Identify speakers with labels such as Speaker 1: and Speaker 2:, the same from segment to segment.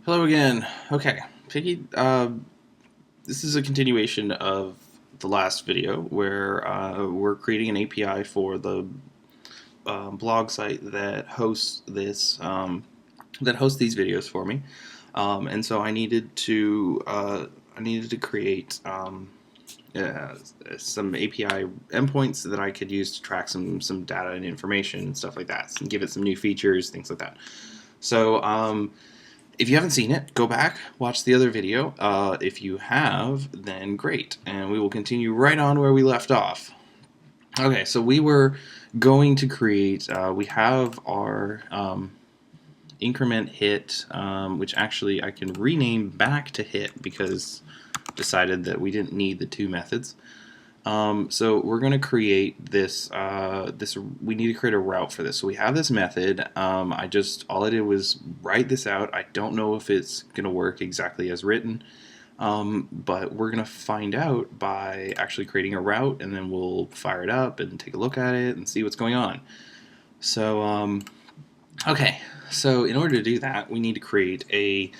Speaker 1: Hello again. Okay, Piggy. This is a continuation of the last video where we're creating an API for the blog site that hosts these videos for me, and so I needed to create uh, some API endpoints that I could use to track some data and information and stuff like that, and give it some new features, things like that. So if you haven't seen it, go back, watch the other video. If you have, then great. And we will continue right on where we left off. Okay, so we were going to create, we have our increment hit, which actually I can rename back to hit because decided that we didn't need the two methods. So we're going to create this. We need to create a route for this. So we have this method. All I did was write this out. I don't know if it's going to work exactly as written, but we're going to find out by actually creating a route, and then we'll fire it up and take a look at it and see what's going on. So okay. So in order to do that, we need to create a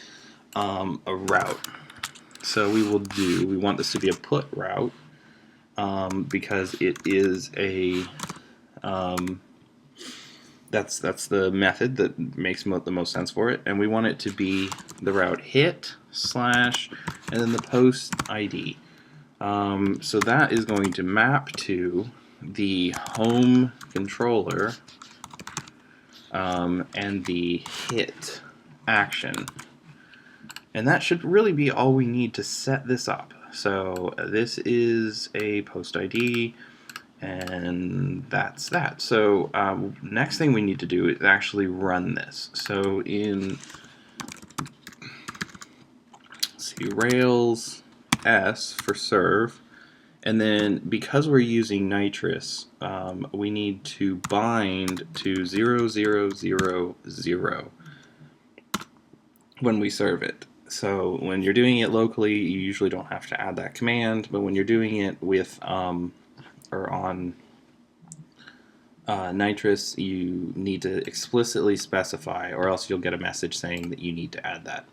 Speaker 1: route. So we want this to be a put route. Because it is a that's the method that makes the most sense for it, and we want it to be the route hit slash and then the post ID. So that is going to map to the home controller and the hit action, and that should really be all we need to set this up. So this is a post ID, and that's that. So next thing we need to do is actually run this. So in Rails S for serve, and then because we're using nitrous, we need to bind to 0000 when we serve it. So when you're doing it locally, you usually don't have to add that command, but when you're doing it with or on nitrous, you need to explicitly specify, or else you'll get a message saying that you need to add that.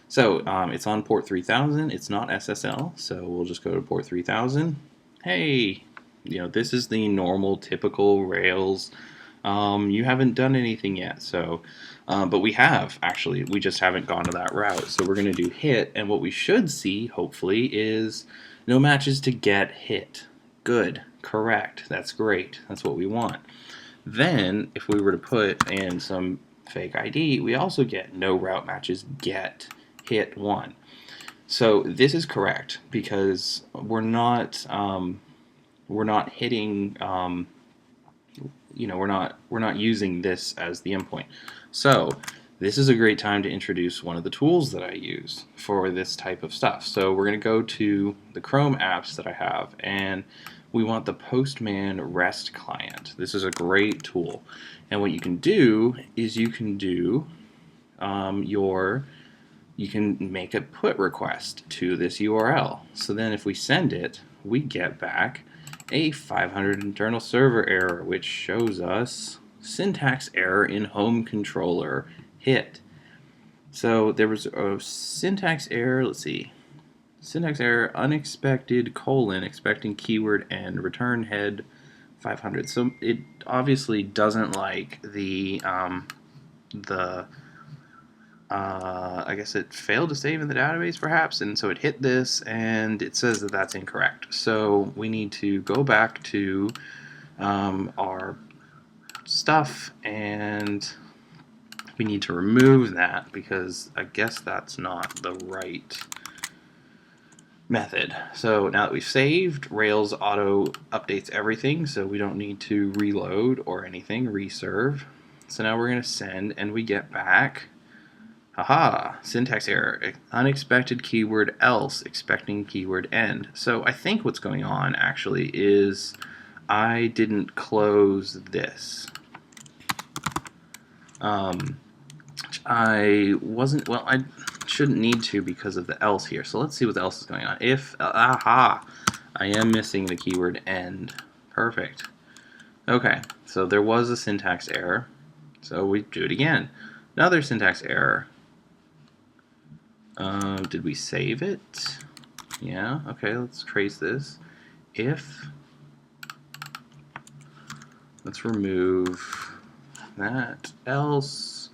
Speaker 1: So it's on port 3000. It's not SSL, so we'll just go to port 3000. Hey, this is the normal, typical Rails. You haven't done anything yet, so but we have actually. We just haven't gone to that route. So we're going to do hit, and what we should see, hopefully, is no matches to get hit. Good, correct. That's great. That's what we want. Then, if we were to put in some fake ID, we also get no route matches get hit 1. So this is correct because we're not hitting we're not using this as the endpoint. So this is a great time to introduce one of the tools that I use for this type of stuff. So we're going to go to the Chrome apps that I have, and we want the Postman REST client. This is a great tool, and what you can do is you can make a put request to this URL. So then if we send it, we get back a 500 internal server error, which shows us syntax error in home controller hit. So there was a syntax error, let's see, syntax error unexpected : expecting keyword and return head 500. So it obviously doesn't like I guess it failed to save in the database perhaps, and so it hit this and it says that that's incorrect. So we need to go back to our stuff, and we need to remove that because I guess that's not the right method. So now that we've saved, Rails auto updates everything, so we don't need to reload or anything, reserve. So now we're going to send, and we get back, haha, syntax error, unexpected keyword else, expecting keyword end. So I think what's going on actually is I didn't close this. I shouldn't need to because of the else here. So let's see what else is going on. If, I am missing the keyword end. Perfect. Okay, so there was a syntax error. So we do it again. Another syntax error. Did we save it? Yeah, okay, let's trace this. If, let's remove that, else,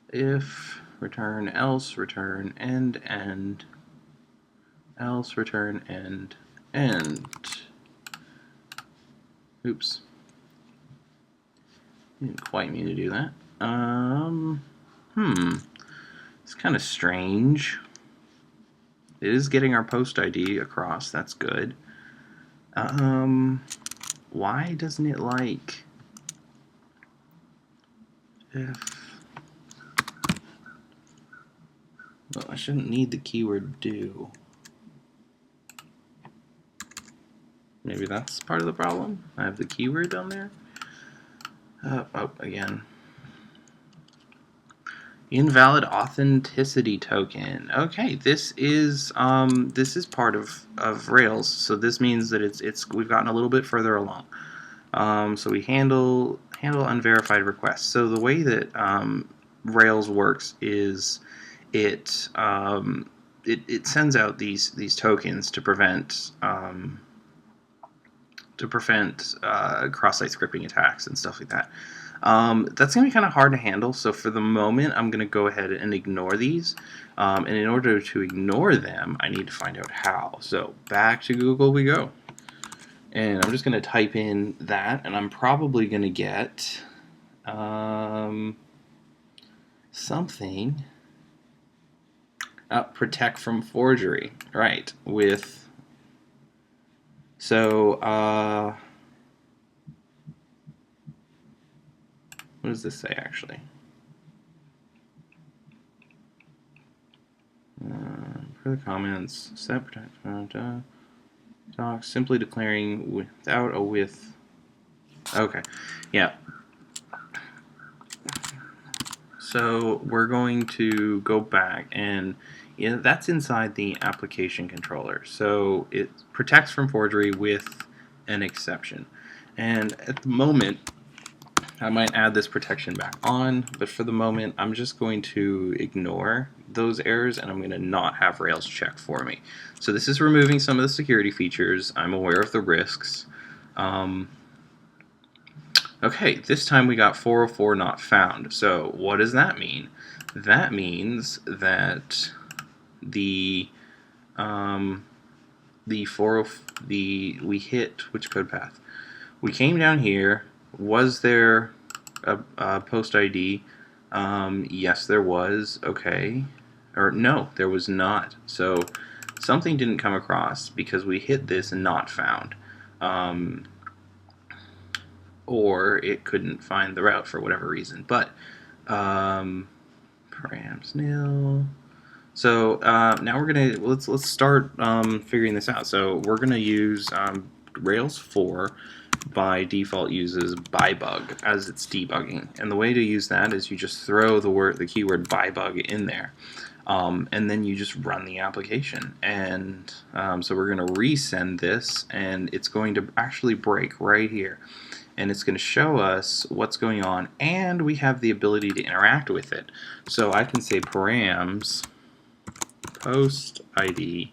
Speaker 1: if, return, else, return, end, end, else, return, end, end. Oops. Didn't quite mean to do that. It's kind of strange. It is getting our post ID across. That's good. Why doesn't it like if? Well, I shouldn't need the keyword do. Maybe that's part of the problem. I have the keyword down there. Oh, again. Invalid authenticity token. Okay, this is part of Rails, so this means that we've gotten a little bit further along. So we handle unverified requests. So the way that Rails works is it sends out these tokens to prevent cross-site scripting attacks and stuff like that. That's going to be kind of hard to handle, so for the moment I'm going to go ahead and ignore these, and in order to ignore them I need to find out how. So back to Google we go, and I'm just going to type in that, and I'm probably going to get something. Protect from forgery, right, with what does this say actually? For the comments, set protect doc, simply declaring without a with. Okay, yeah. So we're going to go back, and that's inside the application controller. So it protects from forgery with an exception. And at the moment, I might add this protection back on, but for the moment, I'm just going to ignore those errors, and I'm going to not have Rails check for me. So this is removing some of the security features. I'm aware of the risks. Okay, this time we got 404 not found. So what does that mean? That means that we hit which code path? We came down here. Was there a post ID? Yes, there was. Okay, or no, there was not. So something didn't come across because we hit this not found. Or it couldn't find the route for whatever reason. But params nil. So now we're gonna let's start figuring this out. So we're gonna use Rails 4 by default uses bybug as its debugging, and the way to use that is you just throw the keyword bybug in there. And then you just run the application, and so we're going to resend this, and it's going to actually break right here, and it's going to show us what's going on, and we have the ability to interact with it. So I can say params post ID,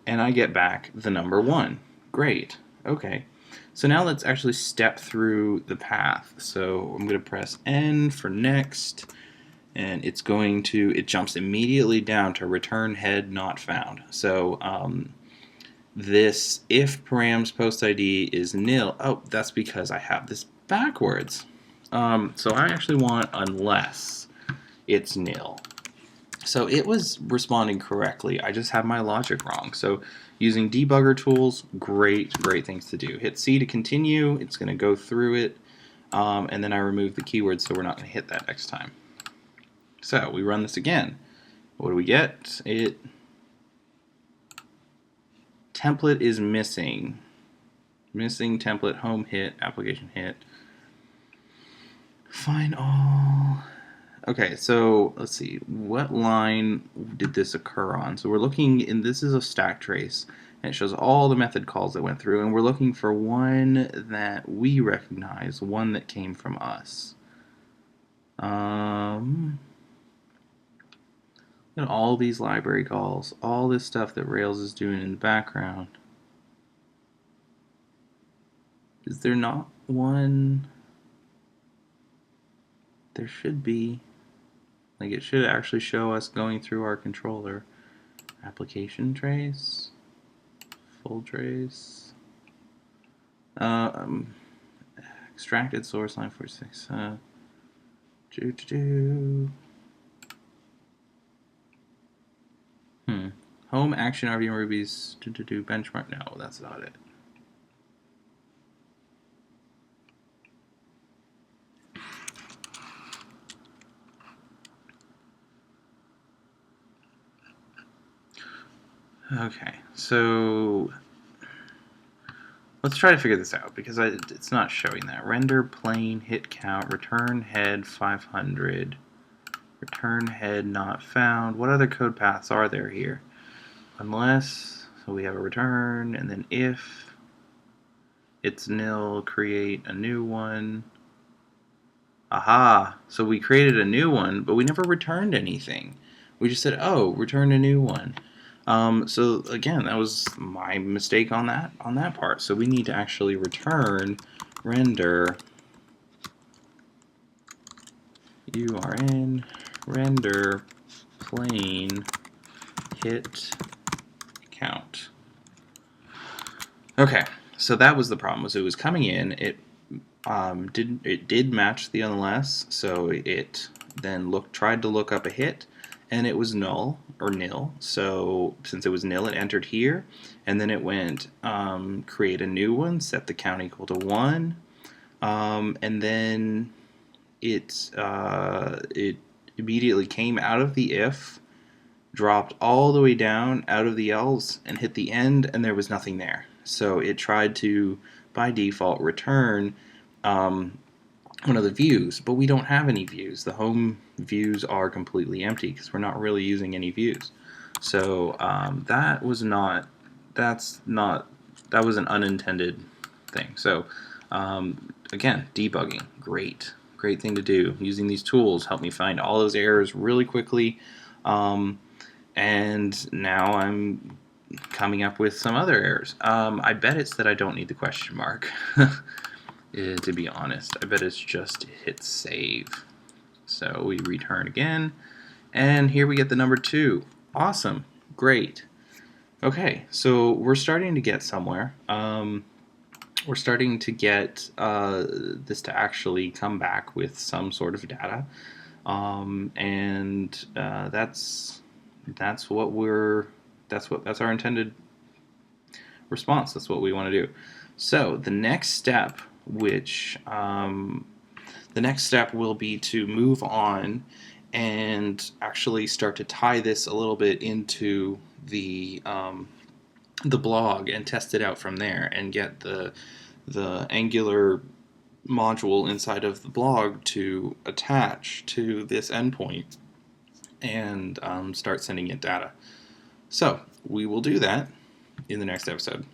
Speaker 1: and I get back the number 1. Great. Okay. So now let's actually step through the path. So I'm going to press N for next, and it jumps immediately down to return head not found. So this if params post ID is nil, oh, that's because I have this backwards. So I actually want unless it's nil. So it was responding correctly. I just have my logic wrong. So using debugger tools, great things to do. Hit C to continue. It's going to go through it, and then I remove the keyword so we're not going to hit that next time. So we run this again. What do we get? Template is missing. Missing template, home hit, application hit. Find all. Okay, so let's see. What line did this occur on? So we're looking, and this is a stack trace, and it shows all the method calls that went through, and we're looking for one that we recognize, one that came from us. And all these library calls, all this stuff that Rails is doing in the background. Is there not one? There should be. Like, it should actually show us going through our controller. Application trace, full trace, extracted source line 46. Home action RV and Ruby's benchmark. No, that's not it. Okay, so let's try to figure this out because it's not showing that. Render plain hit count, return head 500, return head not found. What other code paths are there here? Unless, so we have a return, and then if it's nil, create a new one. Aha, so we created a new one, but we never returned anything. We just said, oh, return a new one. So again, that was my mistake on that part. So we need to actually return render URN render plain hit count. Okay, so that was the problem. Was it was coming in, it did match the unless, so it then tried to look up a hit, and it was null or nil. So since it was nil, it entered here, and then it went create a new one, set the count equal to 1, and then it immediately came out of the if, dropped all the way down out of the else, and hit the end, and there was nothing there. So it tried to, by default, return one of the views, but we don't have any views. The home views are completely empty because we're not really using any views. So that was an unintended thing. So again, debugging, great thing to do. Using these tools help me find all those errors really quickly, and now I'm coming up with some other errors. I bet it's that I don't need the question mark. To be honest, I bet it's just hit save. So we return again, and here we get the number 2. Awesome, great. Okay, so we're starting to get somewhere. We're starting to get this to actually come back with some sort of data, and that's our intended response. That's what we want to do. So the next step, the next step will be to move on and actually start to tie this a little bit into the blog and test it out from there and get the Angular module inside of the blog to attach to this endpoint and start sending it data. So we will do that in the next episode.